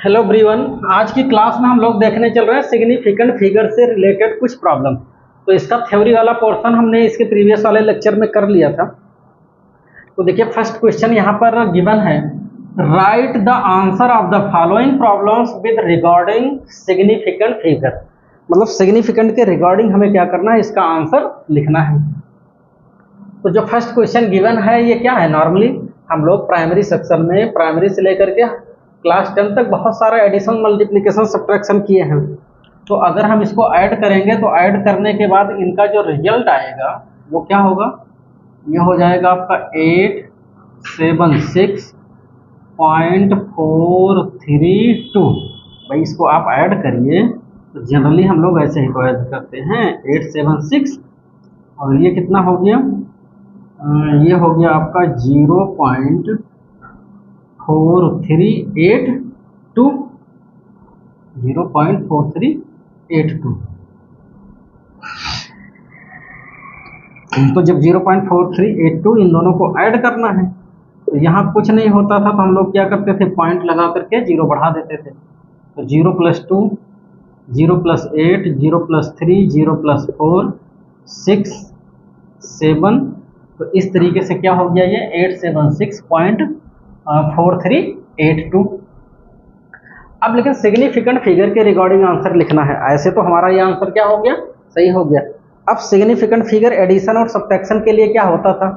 Hello everyone. आज की class में हम लोग देखने चल रहे हैं सिग्निफिकेंट फिगर से रिलेटेड कुछ प्रॉब्लम। तो इसका थ्योरी वाला पोर्शन हमने इसके प्रीवियस वाले लेक्चर में कर लिया था। तो देखिए फर्स्ट क्वेश्चन यहाँ पर गिवन है, right the answer of the following problems with regarding significant figure. मतलब सिग्निफिकेंट के रिगार्डिंग हमें क्या करना है, इसका आंसर लिखना है। तो जो फर्स्ट क्वेश्चन गिवन है ये क्या है, नॉर्मली हम लोग प्राइमरी सेक्शन में प्राइमरी से लेकर के क्लास 10 तक बहुत सारा एडिशन मल्टीप्लिकेशन सब्ट्रैक्शन किए हैं। तो अगर हम इसको ऐड करेंगे तो ऐड करने के बाद इनका जो रिजल्ट आएगा वो क्या होगा, ये हो जाएगा आपका 876.432। भाई इसको आप ऐड करिए तो जनरली हम लोग ऐसे ही को ऐड करते हैं 876 और ये कितना हो गया, ये हो गया आपका 0.4382। तो जब 0.4382 इन दोनों को ऐड करना है तो यहाँ कुछ नहीं होता था, तो हम लोग क्या करते थे, पॉइंट लगा करके 0 बढ़ा देते थे। तो 0 + 2, 0 + 8, 0 + 3, 0 + 4, 6, 7। तो इस तरीके से क्या हो गया, ये 876.4382। अब लेकिन सिग्निफिकेंट फिगर के रिगार्डिंग आंसर लिखना है। ऐसे तो हमारा ये आंसर क्या हो गया, सही हो गया। अब सिग्निफिकेंट फिगर एडिशन और सब्ट्रैक्शन के लिए क्या होता था,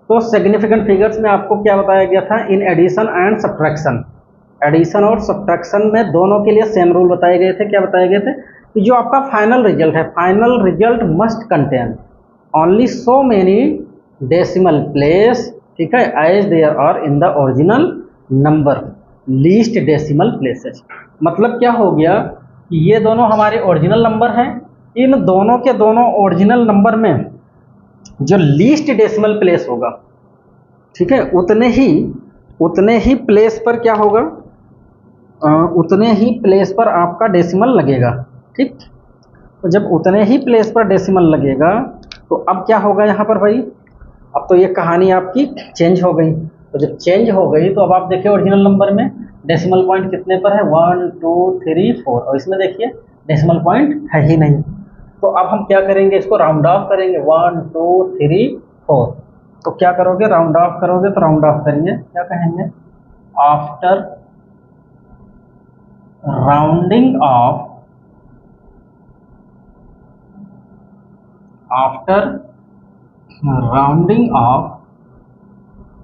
तो सिग्निफिकेंट फिगर्स में आपको क्या बताया गया था, in addition and subtraction, addition और सब्ट्रैक्शन में दोनों के लिए सेम रूल बताए गए थे। क्या बताए गए थे कि जो आपका फाइनल रिजल्ट है, final result must contain only so many decimal place, ठीक है, as there are in the original number least decimal places. मतलब क्या हो गया कि ये दोनों हमारे ओरिजिनल नंबर हैं, इन दोनों के दोनों ओरिजिनल नंबर में जो लीस्ट डेसिमल प्लेस होगा, ठीक है, उतने ही प्लेस पर क्या होगा, उतने ही प्लेस पर आपका डेसिमल लगेगा। ठीक, तो जब उतने ही प्लेस पर डेसिमल लगेगा तो अब क्या होगा यहाँ पर भाई, अब तो ये कहानी आपकी चेंज हो गई। तो जब चेंज हो गई तो अब आप देखिए ओरिजिनल नंबर में डेसिमल पॉइंट कितने पर है, 1 2 3 4, और इसमें देखिए डेसिमल पॉइंट है ही नहीं। तो अब हम क्या करेंगे, इसको राउंड ऑफ करेंगे, 1 2 3 4। तो क्या करोगे, राउंड ऑफ करोगे, तो राउंड ऑफ करिए, क्या कहेंगे, after rounding off, after rounding off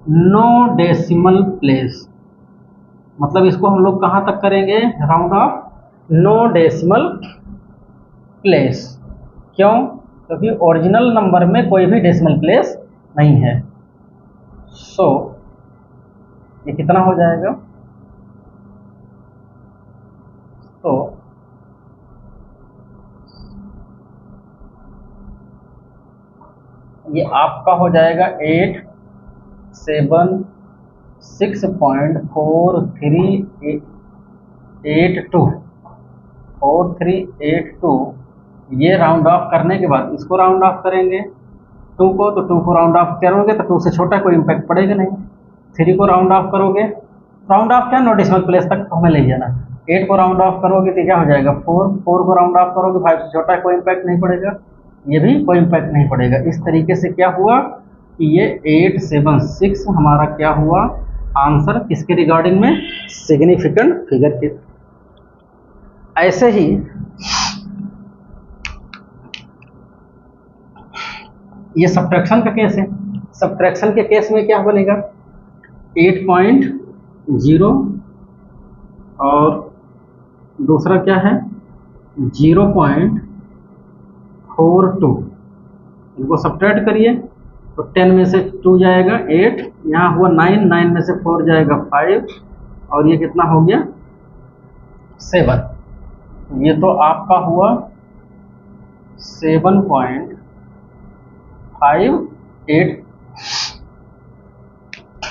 no decimal place. मतलब इसको हम लोग कहाँ तक करेंगे, round off no decimal place. क्यों, क्योंकि ओरिजिनल नंबर में कोई भी डेसिमल प्लेस नहीं है। सो ये कितना हो जाएगा, तो ये आपका हो जाएगा 876.4382। ये राउंड ऑफ करने के बाद इसको राउंड ऑफ करेंगे 2 को, तो 2 को राउंड ऑफ करोगे तो 2 से छोटा कोई इम्पैक्ट पड़ेगा नहीं। 3 को राउंड ऑफ करोगे, राउंड ऑफ क्या, नो डेसिमल प्लेस तक हमें ले जाना। 8 को राउंड ऑफ करोगे तो क्या हो जाएगा 4, 4 को राउंड ऑफ करोगे 5 से छोटा कोई इम्पैक्ट नहीं पड़ेगा, ये भी कोई इम्पैक्ट नहीं पड़ेगा। इस तरीके से क्या हुआ कि ये 876 हमारा क्या हुआ आंसर, किसके रिगार्डिंग में, सिग्निफिकेंट फिगर के। ऐसे ही ये सब्ट्रैक्शन का केस है। सब्ट्रैक्शन के केस में क्या बनेगा, 8.0 और दूसरा क्या है 0.42। इनको सब्ट्रैक्ट करिए तो 10 में से 2 जाएगा 8, यहाँ हुआ 9, 9 में से 4 जाएगा 5, और ये कितना हो गया 7। ये तो आपका हुआ 7.58।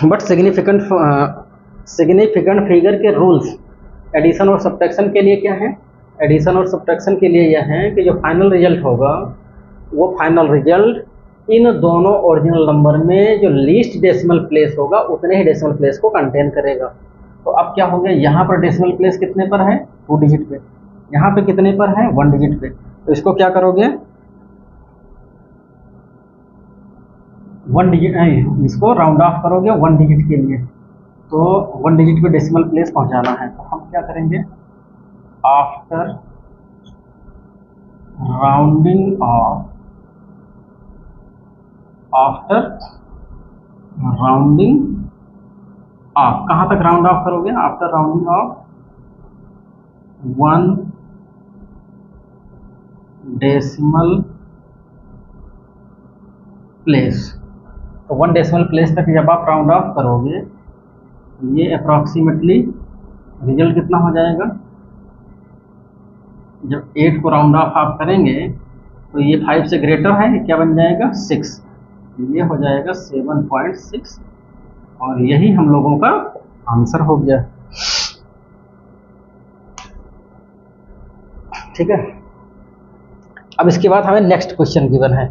बट सिग्निफिकेंट फिगर के रूल्स एडिशन और सब्ट्रैक्शन के लिए क्या है, एडिशन और सब्ट्रैक्शन के लिए यह है कि जो फाइनल रिजल्ट होगा वो फाइनल रिजल्ट इन दोनों ओरिजिनल नंबर में जो लीस्ट डेसिमल प्लेस होगा उतने ही डेसिमल प्लेस को कंटेन करेगा। तो अब क्या हो गया, यहाँ पर डेसिमल प्लेस कितने पर है, 2 डिजिट पे, यहाँ पे कितने पर है, 1 डिजिट पे। तो इसको क्या करोगे, 1 डिजिट, इसको राउंड ऑफ करोगे 1 डिजिट के लिए, तो 1 डिजिट पे डेसिमल प्लेस पहुंचाना है। तो हम क्या करेंगे, after rounding off, after rounding of, कहाँ तक राउंड ऑफ करोगे, after rounding of 1 decimal place. तो 1 डेसिमल प्लेस तक जब आप राउंड ऑफ करोगे, ये अप्रॉक्सीमेटली रिजल्ट कितना हो जाएगा, जब 8 को राउंड ऑफ आप करेंगे तो ये 5 से ग्रेटर है, क्या बन जाएगा, 6, ये हो जाएगा 7.6, और यही हम लोगों का आंसर हो गया। ठीक है, अब इसके बाद हमें नेक्स्ट क्वेश्चन गिवन है।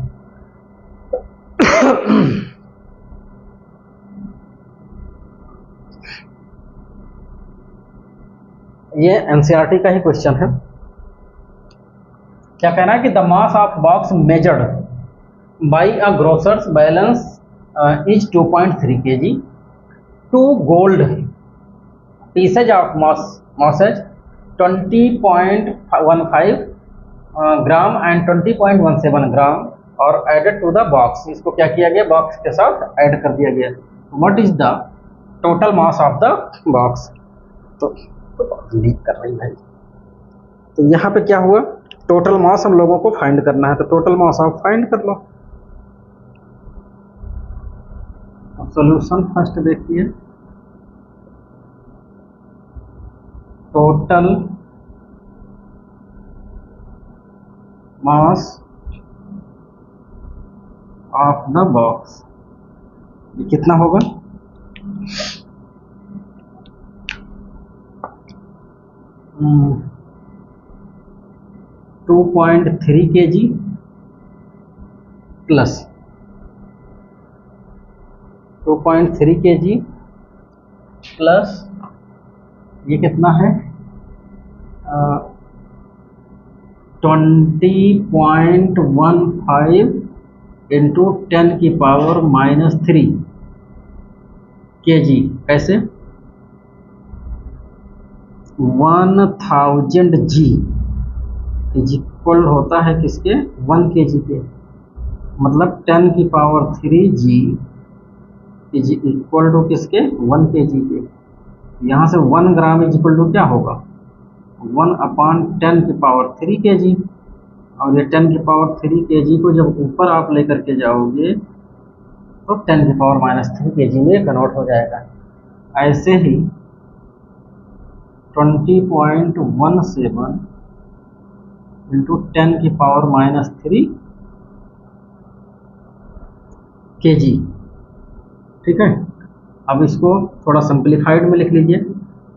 ये एनसीईआरटी का ही क्वेश्चन है। क्या कहना है कि the mass of box measured by a grocers balance is 2.3 kg, 2 gold pieces of masses 20.15 gram and 20.17 ग्राम और एडेड टू द बॉक्स। इसको क्या किया गया, बॉक्स के साथ ऐड कर दिया गया। What is the total mass of the box. तो लीक कर रही भाई। तो यहाँ पे क्या हुआ, टोटल मास हम लोगों को फाइंड करना है, तो टोटल मास आप फाइंड कर लो। सॉल्यूशन फर्स्ट देखिए, total mass of the box कितना होगा, 2.3 kg प्लस 2.3 kg प्लस ये कितना है, 20.15 इंटू 10 की पावर -3 kg, कैसे 1000 g इज इक्वल होता है किसके, 1 kg के, मतलब 10 की power 3 g is equal to किसके, 1 kg के। यहाँ से 1 ग्राम इज इक्वल टू क्या होगा, 1/10 की पावर 3 kg, और ये 10 की पावर 3 kg को जब ऊपर आप लेकर के जाओगे तो 10 की पावर -3 kg में कन्वर्ट हो जाएगा। ऐसे ही 20.17 इंटू 10 की पावर -3 kg, ठीक है। अब इसको थोड़ा सिंप्लीफाइड में लिख लीजिए,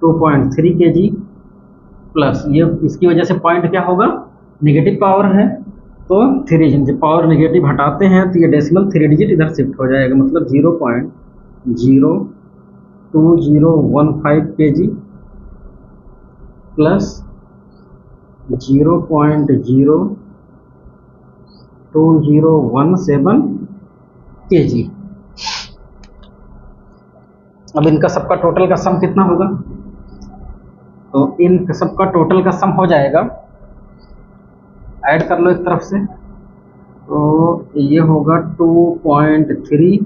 2.3 kg प्लस ये, इसकी वजह से पॉइंट क्या होगा, नेगेटिव पावर है, तो 3 जब पावर नेगेटिव हटाते हैं तो ये डेसिमल 3 डिजिट इधर शिफ्ट हो जाएगा, मतलब 0.02015 kg प्लस 0.02017 kg। अब इनका सबका टोटल का सम कितना होगा, तो इन सबका टोटल का सम हो जाएगा, ऐड कर लो एक तरफ से, तो ये होगा 2.3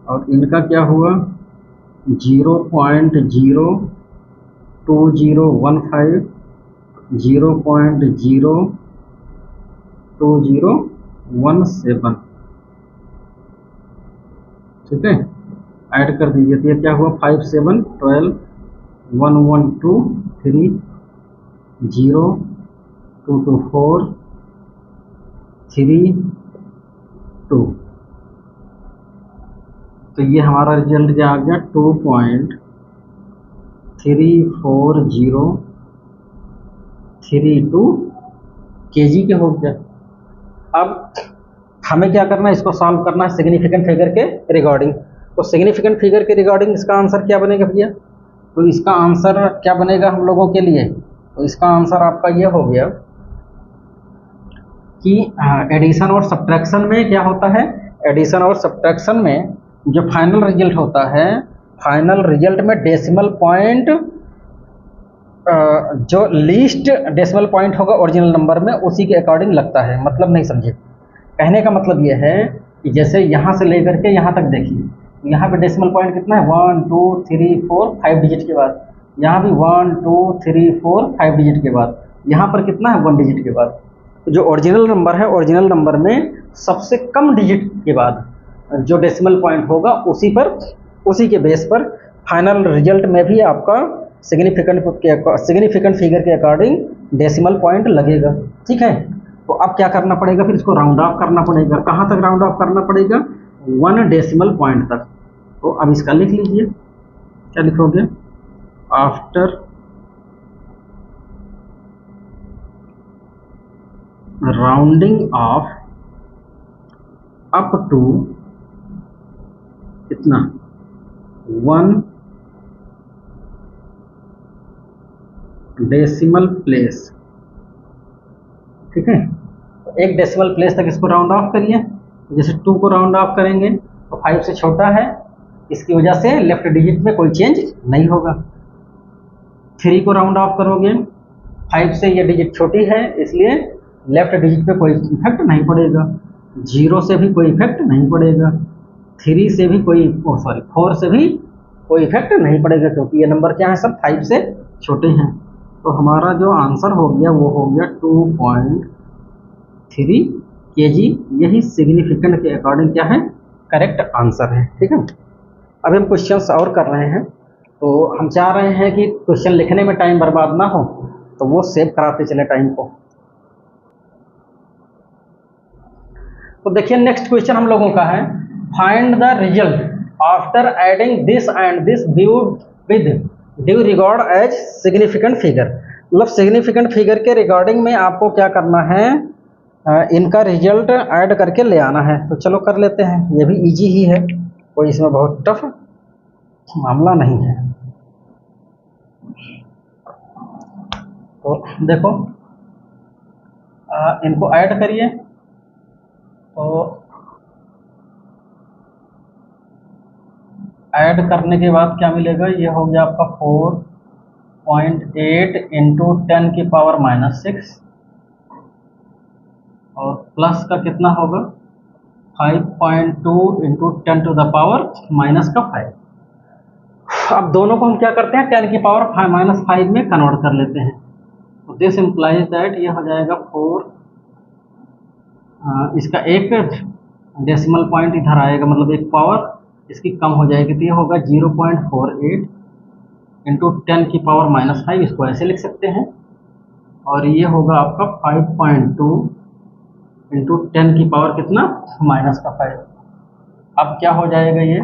और इनका क्या हुआ 0.02015 0.02017, ठीक है। ऐड कर दीजिए तो ये क्या हुआ 5 7 12 1 1 2 3 0 2 2 4 3 2, तो ये हमारा रिजल्ट क्या आ गया 2.34032 kg के हो गया। अब हमें क्या करना है, इसको सॉल्व करना है सिग्निफिकेंट फिगर के रिगार्डिंग। तो सिग्निफिकेंट फिगर के रिगार्डिंग इसका आंसर क्या बनेगा भैया, तो इसका आंसर क्या बनेगा हम लोगों के लिए? तो इसका आंसर आपका ये हो गया कि एडिशन और सब्ट्रैक्शन में क्या होता है, एडिशन और सब्ट्रैक्शन में जो फाइनल रिजल्ट होता है, फाइनल रिजल्ट में डेसिमल पॉइंट जो लीस्ट डेसिमल पॉइंट होगा ओरिजिनल नंबर में उसी के अकॉर्डिंग लगता है। मतलब नहीं समझे, कहने का मतलब ये है कि जैसे यहाँ से लेकर के यहाँ तक देखिए, यहाँ पे डेसिमल पॉइंट कितना है 1 2 3 4 5 डिजिट के बाद, यहाँ भी 1 2 3 4 5 डिजिट के बाद, यहाँ पर कितना है 1 डिजिट के बाद। तो जो ओरिजिनल नंबर है, ओरिजिनल नंबर में सबसे कम डिजिट के बाद जो डेसिमल पॉइंट होगा उसी के बेस पर फाइनल रिजल्ट में भी आपका सिग्निफिकेंट फिगर के अकॉर्डिंग डेसिमल पॉइंट लगेगा। ठीक है, तो अब क्या करना पड़ेगा, फिर इसको राउंड ऑफ करना पड़ेगा। कहाँ तक राउंड ऑफ करना पड़ेगा? 1 डेसिमल पॉइंट तक। तो अब इसका लिख लीजिए, क्या लिखोगे? After rounding off up to कितना 1 डेसिमल प्लेस। ठीक है, तो 1 डेसिमल प्लेस तक इसको राउंड ऑफ करिए। जैसे 2 को राउंड ऑफ करेंगे तो 5 से छोटा है, इसकी वजह से लेफ्ट डिजिट में कोई चेंज नहीं होगा। 3 को राउंड ऑफ करोगे, 5 से ये डिजिट छोटी है इसलिए लेफ्ट डिजिट पे कोई इफेक्ट नहीं पड़ेगा। 0 से भी कोई इफेक्ट नहीं पड़ेगा, 3 से भी कोई 4 से भी कोई इफेक्ट नहीं पड़ेगा, क्योंकि ये नंबर क्या है, सब 5 से छोटे हैं। तो हमारा जो आंसर हो गया वो हो गया 2.3 kg। यही सिग्निफिकेंट के अकॉर्डिंग क्या है, करेक्ट आंसर है। ठीक है, अभी हम क्वेश्चंस और कर रहे हैं, तो हम चाह रहे हैं कि क्वेश्चन लिखने में टाइम बर्बाद ना हो, तो वो सेव कराते चले टाइम को। तो देखिए नेक्स्ट क्वेश्चन हम लोगों का है, find the result after adding this and this with due regard as significant figure. मतलब सिग्निफिकेंट फिगर के रिगार्डिंग में आपको क्या करना है, इनका रिजल्ट ऐड करके ले आना है। तो चलो कर लेते हैं, ये भी इजी ही है, कोई इसमें बहुत टफ मामला नहीं है। तो देखो इनको ऐड करिए, तो ऐड करने के बाद क्या मिलेगा, ये हो गया आपका 4.8 इंटू 10 की पावर -6 और प्लस का कितना होगा 5.2 इंटू 10 टू द पावर -5। अब दोनों को हम क्या करते हैं, 10 की पावर -5 में कन्वर्ट कर लेते हैं। तो दिस इम्प्लाइज दैट ये हो जाएगा 4, इसका एक डेसिमल पॉइंट इधर आएगा, मतलब एक पावर इसकी कम हो जाएगी, तो ये होगा 0.48 इंटू 10 की पावर -5, इसको ऐसे लिख सकते हैं। और ये होगा आपका 5.2 इंटू 10 की पावर कितना -5। अब क्या हो जाएगा ये,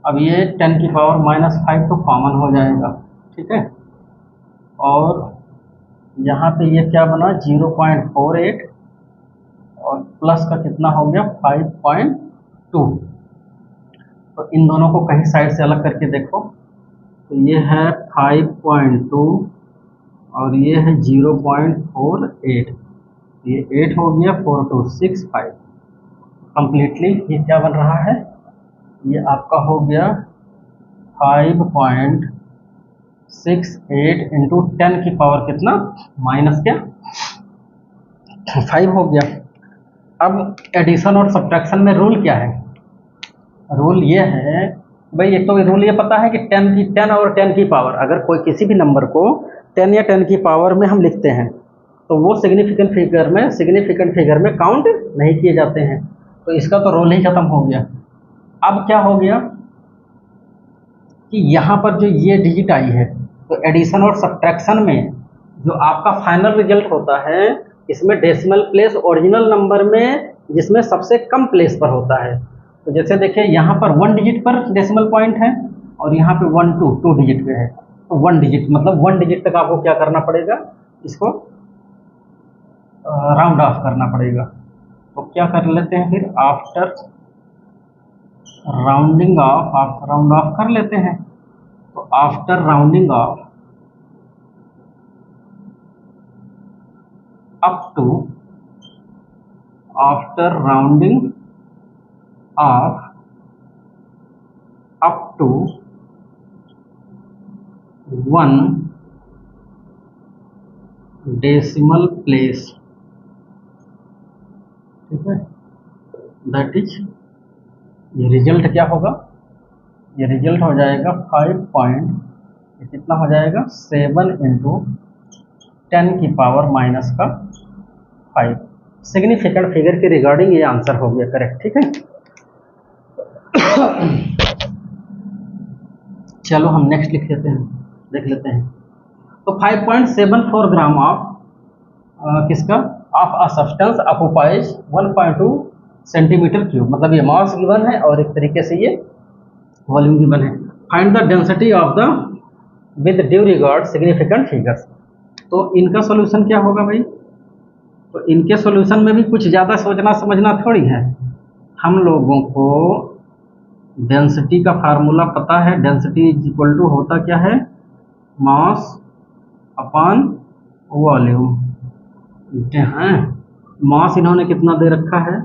अब ये 10 की पावर -5 तो कॉमन हो जाएगा। ठीक है, और यहाँ पे ये क्या बना 0.48 और प्लस का कितना हो गया 5.2। तो इन दोनों को कहीं साइड से अलग करके देखो, तो ये है 5.2 और ये है 0.48, ये 8 हो गया, 4 2 6 5। कंप्लीटली ये क्या बन रहा है, ये आपका हो गया 5.68 इंटू 10 की पावर कितना -5 हो गया। अब एडिशन और सब्ट्रैक्शन में रूल क्या है, रूल ये है भाई, एक तो रूल ये पता है कि 10 और 10 की पावर, अगर कोई किसी भी नंबर को 10 या 10 की पावर में हम लिखते हैं तो वो सिग्निफिकेंट फिगर में काउंट नहीं किए जाते हैं। तो इसका तो रोल ही खत्म हो गया। अब क्या हो गया कि यहाँ पर जो ये डिजिट आई है, तो एडिशन और सब्ट्रैक्शन में जो आपका फाइनल रिजल्ट होता है, इसमें डेसिमल प्लेस ओरिजिनल नंबर में जिसमें सबसे कम प्लेस पर होता है। तो जैसे देखिए यहाँ पर 1 डिजिट पर डेसिमल पॉइंट है और यहाँ पे 1 2 डिजिट पे है, तो 1 डिजिट मतलब 1 डिजिट तक आपको क्या करना पड़ेगा, इसको राउंड ऑफ करना पड़ेगा। तो क्या कर लेते हैं फिर, आफ्टर राउंडिंग ऑफ आप राउंड ऑफ कर लेते हैं। तो after rounding off up to, after rounding off up to 1 decimal place, ठीक है, दैट इज, ये रिजल्ट क्या होगा, ये रिजल्ट हो जाएगा 5 पॉइंट, कितना हो जाएगा 7 इंटू 10 की पावर माइनस का 5। सिग्निफिकेंट फिगर के रिगार्डिंग ये आंसर हो गया करेक्ट, ठीक है। चलो हम नेक्स्ट लिख लेते हैं, देख लेते हैं। तो 5.74 ग्राम ऑफ किसका, of a substance occupies 1.2 centimetre cube, मतलब ये मास गिवन है और एक तरीके से ये वॉल्यूम गिवन है। Find the density of the with due regard significant figures. तो इनका सॉल्यूशन क्या होगा भाई, तो इनके सॉल्यूशन में भी कुछ ज़्यादा सोचना समझना थोड़ी है। हम लोगों को डेंसिटी का फार्मूला पता है, डेंसिटी इज इक्वल टू होता क्या है, मास अपॉन वॉल्यूम। हैं, मास इन्होंने कितना दे रखा है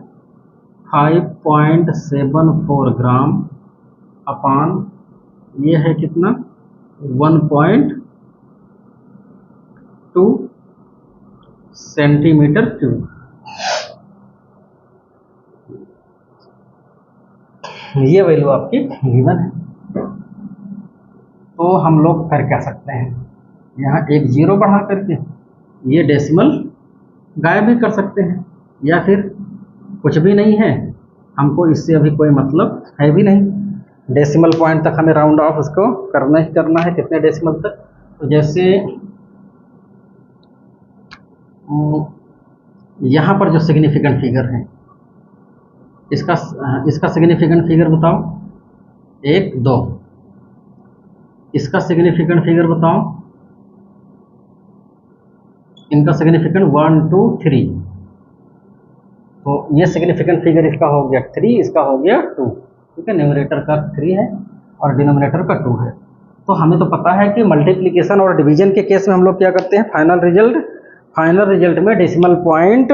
5.74 ग्राम अपॉन ये है कितना 1.2 सेंटीमीटर क्यूब। ये वैल्यू आपकी गिवन है। तो हम लोग कर क्या सकते हैं, यहाँ एक जीरो बढ़ा करके ये डेसिमल गायब भी कर सकते हैं, या फिर कुछ भी नहीं है, हमको इससे अभी कोई मतलब है भी नहीं, डेसिमल पॉइंट तक हमें राउंड ऑफ उसको करना ही करना है, कितने डेसिमल तक। तो जैसे यहाँ पर जो सिग्निफिकेंट फिगर है इसका सिग्निफिकेंट फिगर बताओ 1 2, इसका सिग्निफिकेंट फिगर बताओ, इनका सिग्निफिकेंट 1 2 3। तो ये सिग्निफिकेंट फिगर इसका हो गया 3, इसका हो गया 2, ठीक है, न्यूमरेटर का 3 है और डिनोमिनेटर का 2 है। तो हमें तो पता है कि मल्टीप्लिकेशन और डिवीजन के केस में हम लोग क्या करते हैं, फाइनल रिजल्ट में डेसिमल पॉइंट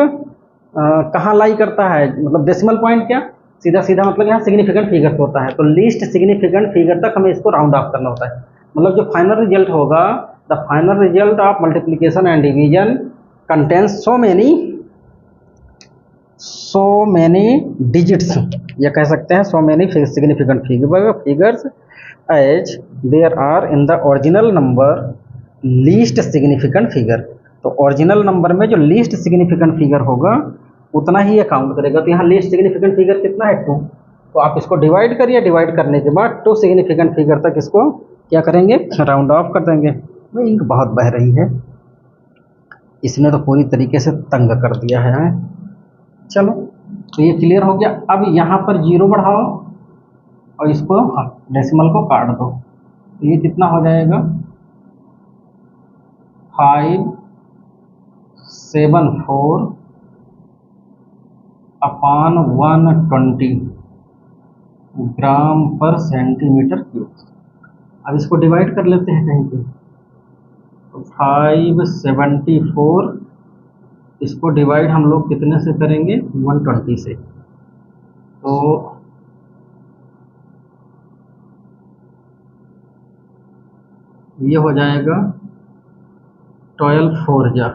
कहाँ लाई करता है, मतलब डेसिमल पॉइंट क्या, सीधा सीधा मतलब यहाँ सिग्निफिकेंट फिगर होता है, तो लीस्ट सिग्निफिकेंट फिगर तक हमें इसको राउंड ऑफ करना होता है। मतलब जो फाइनल रिजल्ट होगा, the final result of multiplication and division contains so many digits, या कह सकते हैं so many significant figures as there are in the original number least significant figure. तो ओरिजिनल नंबर में जो लीस्ट सिग्निफिकेंट फिगर होगा उतना ही ये काउंट करेगा। तो यहाँ लीस्ट सिग्निफिकेंट फिगर कितना है 2, तो आप इसको डिवाइड करिए, डिवाइड करने के बाद 2 सिग्निफिकेंट फिगर तक इसको क्या करेंगे, राउंड ऑफ कर देंगे। इंक बहुत बह रही है, इसने तो पूरी तरीके से तंग कर दिया है। चलो तो ये क्लियर हो गया। अब यहाँ पर जीरो बढ़ाओ और इसको डेसिमल को काट दो, तो ये कितना हो जाएगा 574 अपॉन 120 ग्राम पर सेंटीमीटर क्यूब। अब इसको डिवाइड कर लेते हैं कहीं पे, तो 574 इसको डिवाइड हम लोग कितने से करेंगे 120 से, तो ये हो जाएगा 12 4 जा,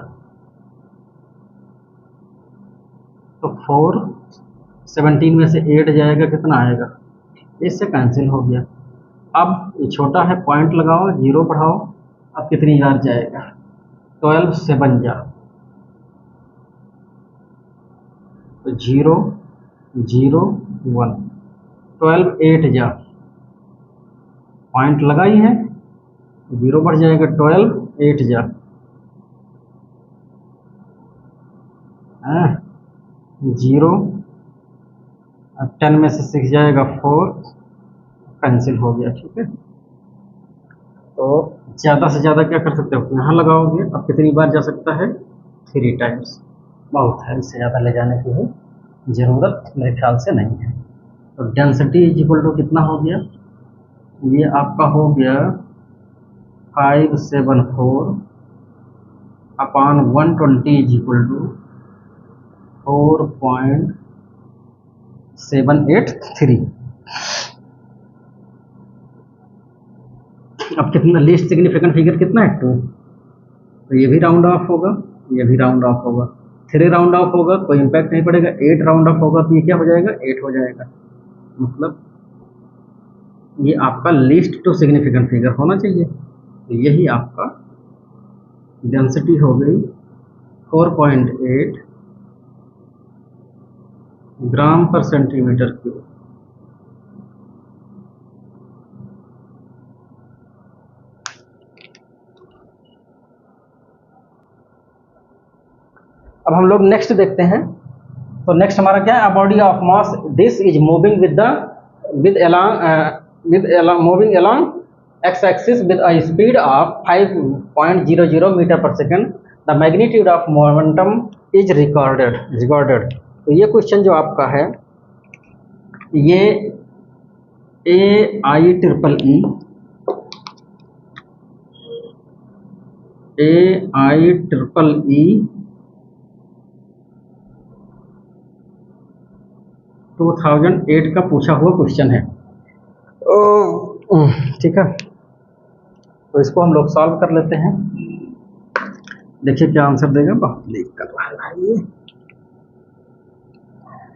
तो 4 17 में से 8 जाएगा, कितना आएगा, इससे कैंसिल हो गया। अब ये छोटा है, पॉइंट लगाओ, जीरो बढ़ाओ, अब कितनी बार जाएगा 12 7 जा, तो 0 0 1, 12 8 जा, पॉइंट लगाई है, जीरो बढ़ जाएगा 12 8 जा, 0 10 में से 6 जाएगा 4, कैंसिल हो गया, ठीक है। तो ज़्यादा से ज़्यादा क्या कर सकते हो, यहाँ लगाओगे, अब कितनी बार जा सकता है 3 टाइम्स, बहुत है, इससे ज़्यादा ले जाने की भी ज़रूरत मेरे ख्याल से नहीं है। तो डेंसिटी इज इक्वल टू कितना हो गया, ये आपका हो गया 574 अपॉन 120 इज इक्वल टू 4.783। अब कितना लीस्ट सिग्निफिकेंट फिगर कितना है 2, तो ये भी राउंड ऑफ होगा, ये भी राउंड ऑफ होगा। 3 राउंड ऑफ होगा कोई इम्पैक्ट नहीं पड़ेगा, 8 राउंड ऑफ होगा तो ये क्या हो जाएगा 8 हो जाएगा। मतलब ये आपका लीस्ट टू सिग्निफिकेंट फिगर होना चाहिए। तो यही आपका डेंसिटी हो गई 4.8 ग्राम पर सेंटीमीटर क्यूब। अब हम लोग नेक्स्ट देखते हैं। तो नेक्स्ट हमारा क्या है, body of mass this is moving moving along X axis with a speed of 5.00 metre पर second. The magnitude of momentum is recorded. तो ये क्वेश्चन जो आपका है ये AIEEE 2008 का पूछा हुआ क्वेश्चन है। ठीक है, तो इसको हम लोग सॉल्व कर लेते हैं। देखिए क्या आंसर देगा, बहुत लीक कर रहा है भाई ये।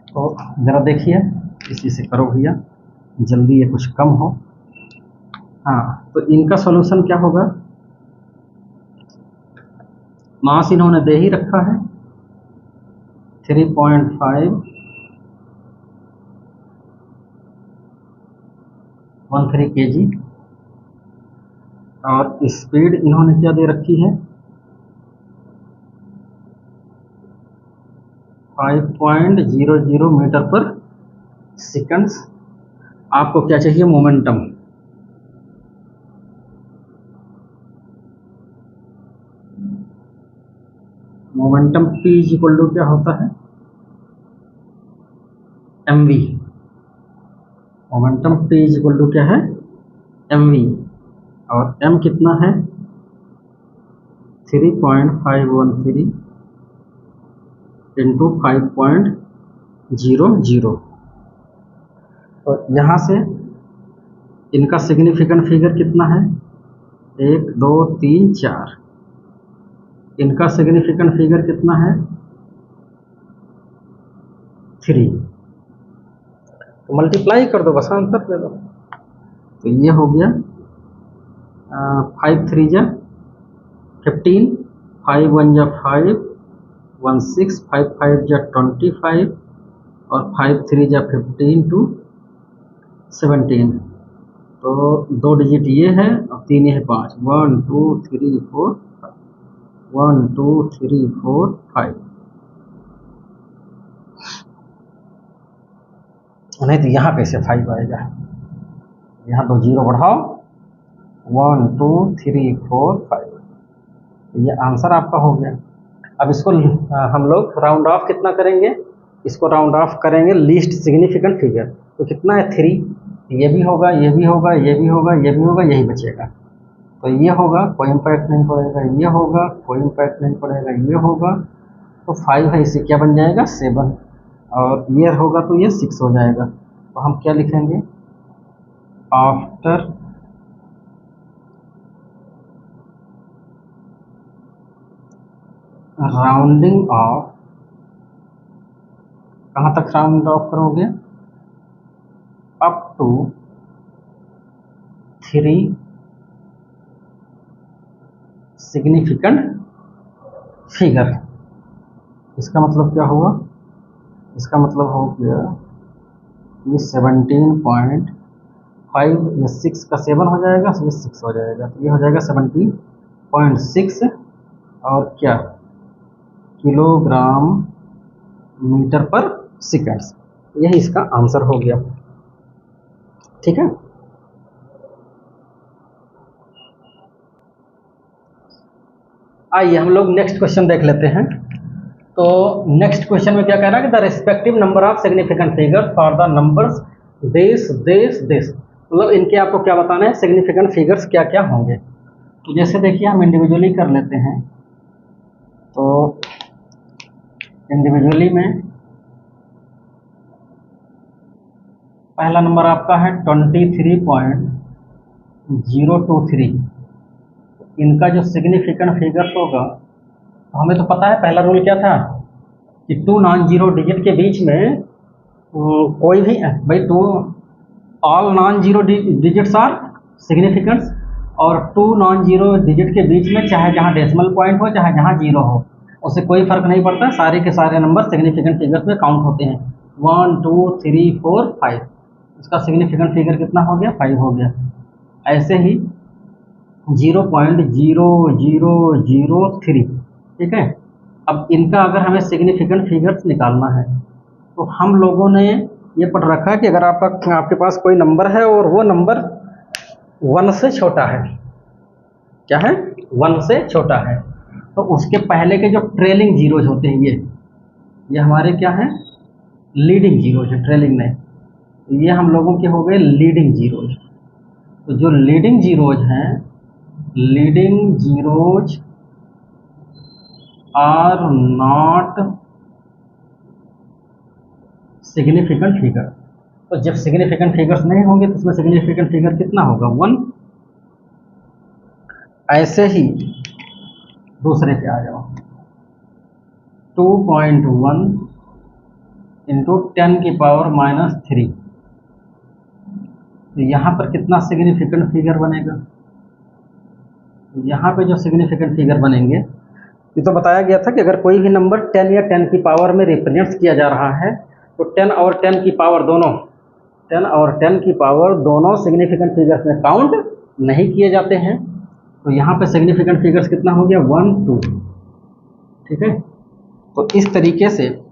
तो जरा देखिए, इसी से करो भैया जल्दी, ये कुछ कम हो। हाँ, तो इनका सॉल्यूशन क्या होगा, मास इन्होंने दे ही रखा है 3.513 kg और स्पीड इन्होंने क्या दे रखी है 5.00 मीटर पर सेकंड्स। आपको क्या चाहिए, momentum. Momentum P is equal to क्या होता है mv। Momentum P is equal to क्या है mv, और m कितना है 3.513 इंटू 5.00। तो यहाँ से इनका सिग्निफिकेंट फिगर कितना है 1 2 3 4, इनका सिग्निफिकेंट फिगर कितना है 3। तो मल्टीप्लाई कर दो, बस आंसर दे दो। तो ये हो गया 5 3 जा 15, 5 1 जा 5, 1 6, 5 5 जा 25 और 5 3 जा 15 to 17। तो 2 डिजिट ये है और 3 ये है 5, 1 2 3 4 1 2 3 4 5। नहीं तो यहाँ पे से 5 आएगा, यहाँ 2 जीरो बढ़ाओ 1 2 3 4 5। ये आंसर आपका हो गया। अब इसको हम लोग राउंड ऑफ कितना करेंगे, इसको राउंड ऑफ करेंगे लीस्ट सिग्निफिकेंट फिगर। तो कितना है 3, ये भी होगा, ये भी होगा, ये भी होगा, ये भी होगा, यही बचेगा। तो ये होगा, कोई इम्पैक्ट नहीं पड़ेगा, ये होगा, कोई इम्पैक्ट नहीं पड़ेगा, ये होगा। तो 5 है, इसे क्या बन जाएगा 7, और ये होगा तो ये 6 हो जाएगा। तो हम क्या लिखेंगे, आफ्टर राउंडिंग ऑफ, कहाँ तक राउंड ऑफ करोगे, अप टू 3 सिग्निफिकेंट फिगर। इसका मतलब क्या हुआ, इसका मतलब हो गया ये 17.5, ये 6 का 7 हो जाएगा, ये 6 हो जाएगा, तो ये हो जाएगा 17.6 और क्या किलोग्राम मीटर पर सेकंड। यही इसका आंसर हो गया। ठीक है, आइए हम लोग नेक्स्ट क्वेश्चन देख लेते हैं। तो नेक्स्ट क्वेश्चन में क्या कह रहा है कि the respective number of significant figure for the numbers this, मतलब इनके आपको क्या बताना है, सिग्निफिकेंट फिगर्स क्या क्या होंगे। तो जैसे देखिए हम इंडिविजुअली कर लेते हैं, तो इंडिविजुअली में पहला नंबर आपका है 23.023। इनका जो सिग्निफिकेंट फिगर्स होगा, तो हमें तो पता है पहला रूल क्या था कि 2 नॉन जीरो डिजिट के बीच में कोई भी भाई all non zero digits are significants, और 2 नॉन जीरो डिजिट के बीच में चाहे जहाँ डेसिमल पॉइंट हो चाहे जहाँ जीरो हो, उससे कोई फर्क नहीं पड़ता, सारे के सारे नंबर सिग्निफिकेंट फिगर्स में काउंट होते हैं। 1 2 3 4 5, इसका सिग्निफिकेंट फिगर कितना हो गया? 5 हो गया। ऐसे ही 0.0003, ठीक है। अब इनका अगर हमें सिग्निफिकेंट फिगर्स निकालना है, तो हम लोगों ने ये पढ़ रखा है कि अगर आपके पास कोई नंबर है और वो नंबर 1 से छोटा है, क्या है? 1 से छोटा है, तो उसके पहले के जो ट्रेलिंग जीरोज होते हैं, ये हमारे क्या है? लीडिंग जीरोज है, ट्रेलिंग नहीं। ये हम लोगों के हो गए लीडिंग जीरोज। तो जो लीडिंग जीरोज हैं, leading zeros are not significant figure. तो जब सिग्निफिकेंट फिगर्स नहीं होंगे तो उसमें सिग्निफिकेंट फिगर कितना होगा? 1। ऐसे ही दूसरे पे आ जाओ, 2.1 इंटू 10⁻³ तो यहाँ पर कितना सिग्निफिकेंट फिगर बनेगा? यहाँ पे जो सिग्निफिकेंट फिगर बनेंगे, ये तो बताया गया था कि अगर कोई भी नंबर 10 या 10 की पावर में रिप्रेजेंट किया जा रहा है, तो 10 और 10 की पावर दोनों, 10 और 10 की पावर दोनों सिग्निफिकेंट फिगर्स में काउंट नहीं किए जाते हैं। तो यहाँ पे सिग्निफिकेंट फिगर्स कितना हो गया? 1 2, ठीक है। तो इस तरीके से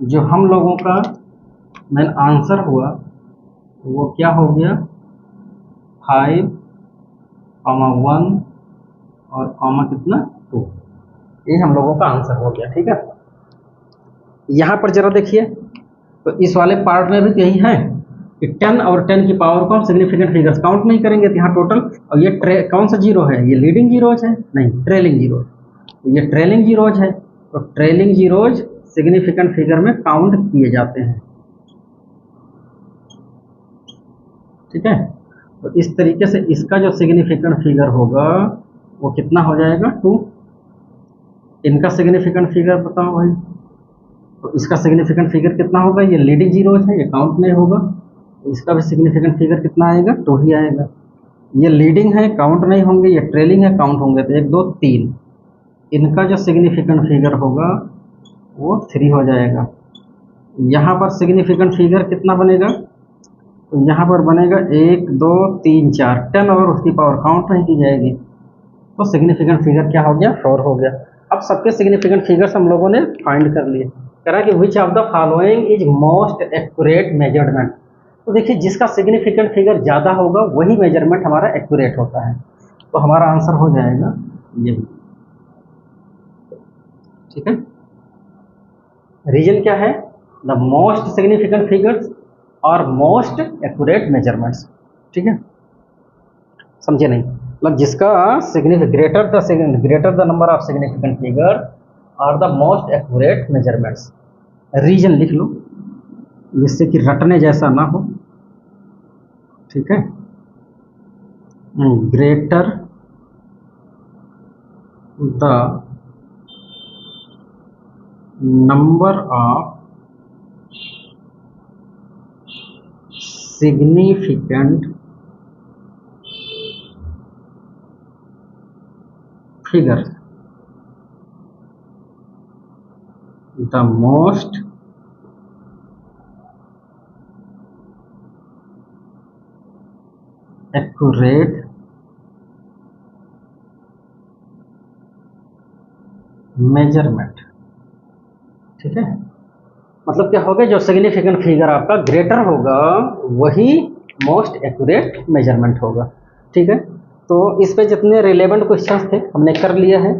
जो हम लोगों का मेन आंसर हुआ वो क्या हो गया? 5, 1 और कॉमा कितना? 2। ये हम लोगों का आंसर हो गया, ठीक है। यहाँ पर जरा देखिए, तो इस वाले पार्ट में भी यही है कि 10 और 10 की पावर को हम सिग्निफिकेंट फिगर्स काउंट नहीं करेंगे, तो यहाँ टोटल, और ये कौन सा जीरो है? ये लीडिंग जीरोज है? नहीं, ट्रेलिंग जीरोज। तो ये ट्रेलिंग जीरोज है, तो ट्रेलिंग जीरोज सिग्निफिकेंट फिगर में काउंट किए जाते हैं, ठीक है। तो इस तरीके से इसका जो सिग्निफिकेंट फिगर होगा वो कितना हो जाएगा? 2। इनका सिग्निफिकेंट फिगर बताओ भाई, तो इसका सिग्निफिकेंट फिगर कितना होगा? ये लीडिंग जीरोज है, ये काउंट नहीं होगा, तो इसका भी सिग्निफिकेंट फिगर कितना आएगा? 2 ही आएगा। ये लीडिंग है, काउंट नहीं होंगे, ये ट्रेलिंग है, काउंट होंगे, तो 1 2 3। इनका जो सिग्निफिकेंट फिगर होगा वो 3 हो जाएगा। यहाँ पर सिग्निफिकेंट फिगर कितना बनेगा? तो यहाँ पर बनेगा 1 2 3 4, 10 और उसकी पावर काउंट नहीं की जाएगी, तो सिग्निफिकेंट फिगर क्या हो गया? 4 हो गया। अब सबके सिग्निफिकेंट फिगर्स हम लोगों ने फाइंड कर लिए। कह रहा है कि which of the following is most accurate measurement. तो देखिए, जिसका सिग्निफिकेंट फिगर ज़्यादा होगा वही मेजरमेंट हमारा एक्यूरेट होता है, तो हमारा आंसर हो जाएगा ये, ठीक है। रीजन क्या है? द मोस्ट सिग्निफिकेंट फिगर्स और मोस्ट एक्यूरेट मेजरमेंट्स, ठीक है। समझे नहीं? मतलब जिसका greater the number of significant figure और the most accurate measurements. Reason लिख लो जिससे कि रटने जैसा ना हो, ठीक है। Greater the number of significant figure, the most accurate measurement, ठीक है। मतलब क्या होगा? जो सिग्निफिकेंट फिगर आपका ग्रेटर होगा वही मोस्ट एक्यूरेट मेजरमेंट होगा, ठीक है। तो इस पे जितने रिलेवेंट क्वेश्चंस थे हमने कर लिए हैं।